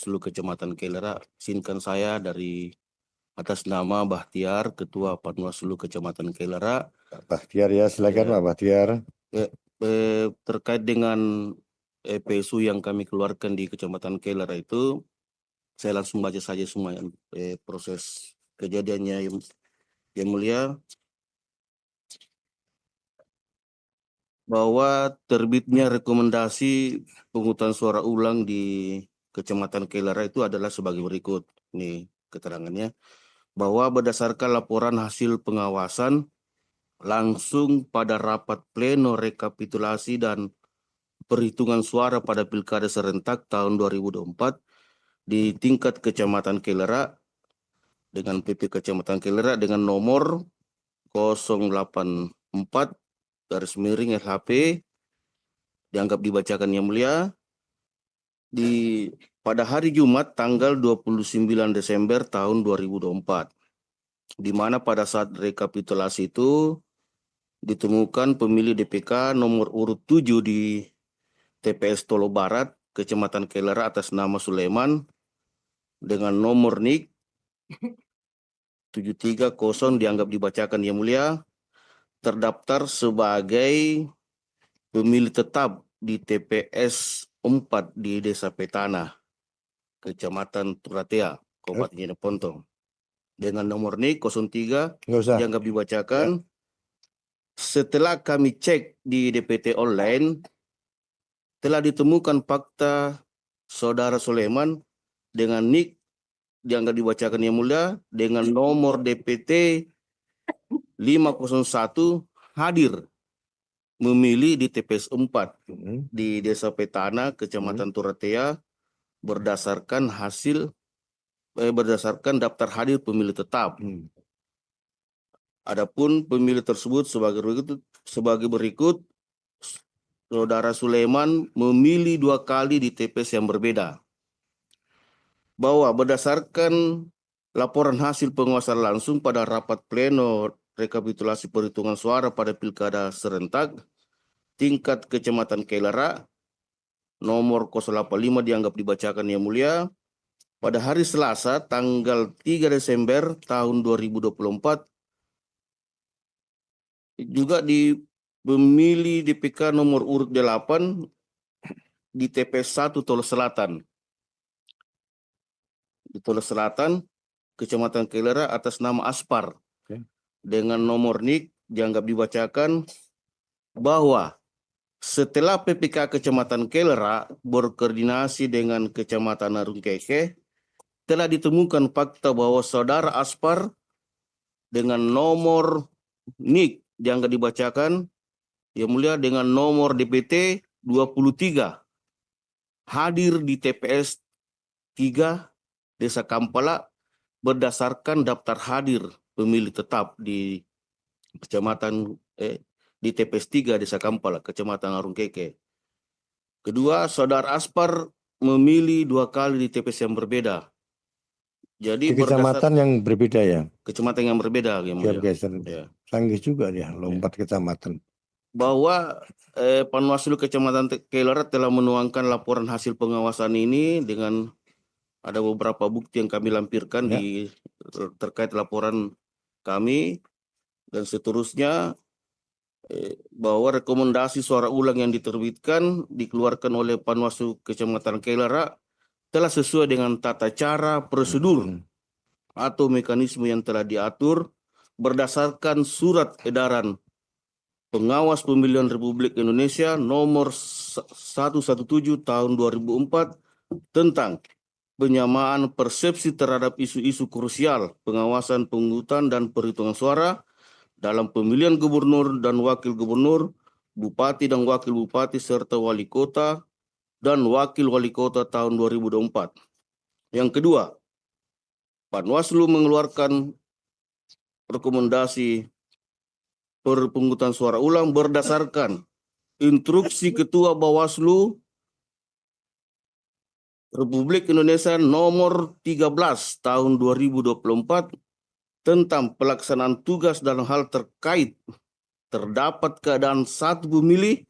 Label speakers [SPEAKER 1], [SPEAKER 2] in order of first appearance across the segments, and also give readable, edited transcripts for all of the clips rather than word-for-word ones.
[SPEAKER 1] Panwaslu Kecamatan Kelera. Izinkan saya dari atas nama Bahtiar, Ketua Panwaslu Kecamatan Kelera.
[SPEAKER 2] Bahtiar ya, silakan Pak Bahtiar.
[SPEAKER 1] Terkait dengan PSU yang kami keluarkan di Kecamatan Kelera itu, saya langsung baca saja semua proses kejadiannya yang mulia. Bahwa terbitnya rekomendasi pemungutan suara ulang di Kecamatan Kelera itu adalah sebagai berikut. Ini keterangannya. Bahwa berdasarkan laporan hasil pengawasan langsung pada rapat pleno rekapitulasi dan perhitungan suara pada Pilkada serentak tahun 2024 di tingkat Kecamatan Kelera dengan PP Kecamatan Kelera dengan nomor 084 / dianggap dibacakan yang mulia pada hari Jumat tanggal 29 Desember tahun 2024, di mana pada saat rekapitulasi itu ditemukan pemilih DPK nomor urut 7 di TPS Tolo Barat, Kecamatan Kelera atas nama Sulaiman dengan nomor NIK 730 dianggap dibacakan yang mulia, terdaftar sebagai pemilih tetap di TPS 4 di Desa Petana, Kecamatan Turatea, Kabupaten Jeneponto. Dengan nomor NIK 03 dianggap dibacakan. Setelah kami cek di DPT online, telah ditemukan fakta Saudara Sulaiman dengan NIK dianggap dibacakan yang mulia dengan nomor DPT 501 hadir memilih di TPS 4 di Desa Petana, Kecamatan Turatea berdasarkan daftar hadir pemilih tetap. Adapun pemilih tersebut sebagai berikut. Saudara Sulaiman memilih 2 kali di TPS yang berbeda. Bahwa berdasarkan laporan hasil penguasaan langsung pada rapat pleno rekapitulasi perhitungan suara pada Pilkada serentak tingkat Kecamatan Kelera nomor 085 dianggap dibacakan yang mulia pada hari Selasa tanggal 3 Desember tahun 2024 juga di pemilih DPK nomor urut 8 di TPS 1 Tolo Selatan. Di Tolo Selatan, Kecamatan Kelera atas nama Aspar. Dengan nomor NIK dianggap dibacakan bahwa setelah PPK Kecamatan Kelera berkoordinasi dengan Kecamatan Arungkeke, telah ditemukan fakta bahwa Saudara Aspar dengan nomor NIK dianggap dibacakan yang mulia dengan nomor DPT 23 hadir di TPS 3 Desa Kampala berdasarkan daftar hadir pemilih tetap di Kecamatan di TPS 3 Desa Kampala, Kecamatan Arungkeke. Kedua, Saudara Aspar memilih 2 kali di TPS yang berbeda. Jadi
[SPEAKER 2] di kecamatan yang berbeda ya?
[SPEAKER 1] Kecamatan yang berbeda.
[SPEAKER 2] Ya. Canggih juga dia, lompat kecamatan.
[SPEAKER 1] Bahwa Panwaslu Kecamatan Kelera telah menuangkan laporan hasil pengawasan ini dengan ada beberapa bukti yang kami lampirkan terkait laporan kami dan seterusnya, bahwa rekomendasi suara ulang yang dikeluarkan oleh Panwaslu Kecamatan Kelera telah sesuai dengan tata cara prosedur atau mekanisme yang telah diatur berdasarkan surat edaran Pengawas Pemilihan Republik Indonesia nomor 117 tahun 2004 tentang penyamaan persepsi terhadap isu-isu krusial pengawasan pemungutan dan perhitungan suara dalam pemilihan gubernur dan wakil gubernur, bupati dan wakil bupati serta wali kota dan wakil wali kota tahun 2024. Yang kedua, Panwaslu mengeluarkan rekomendasi pemungutan suara ulang berdasarkan instruksi Ketua Bawaslu Republik Indonesia nomor 13 tahun 2024 tentang pelaksanaan tugas dalam hal terkait terdapat keadaan satu pemilih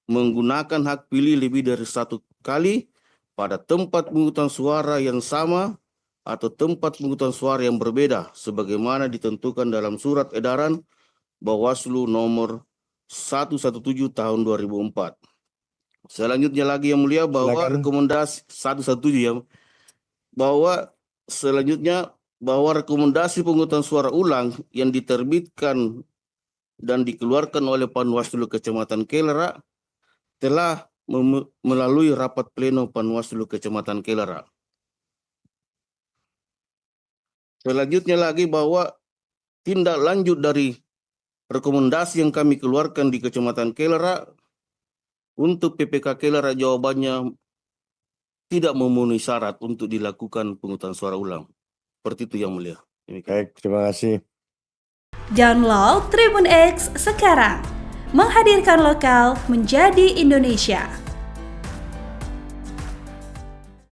[SPEAKER 1] menggunakan hak pilih lebih dari 1 kali pada tempat pemungutan suara yang sama atau tempat pemungutan suara yang berbeda sebagaimana ditentukan dalam surat edaran Bawaslu nomor 117 tahun 2004. Selanjutnya lagi yang mulia bahwa
[SPEAKER 2] Silakan.
[SPEAKER 1] rekomendasi 117 ya, bahwa selanjutnya bahwa rekomendasi pemungutan suara ulang yang diterbitkan dan dikeluarkan oleh Panwaslu Kecamatan Kelera telah melalui rapat pleno Panwaslu Kecamatan Kelera. Selanjutnya lagi bahwa tindak lanjut dari rekomendasi yang kami keluarkan di Kecamatan Kelera untuk PPK Kelera jawabannya tidak memenuhi syarat untuk dilakukan pemungutan suara ulang. Seperti itu yang mulia. Demikian.
[SPEAKER 2] Baik, terima kasih.
[SPEAKER 3] Download Tribun X sekarang. Menghadirkan lokal menjadi Indonesia.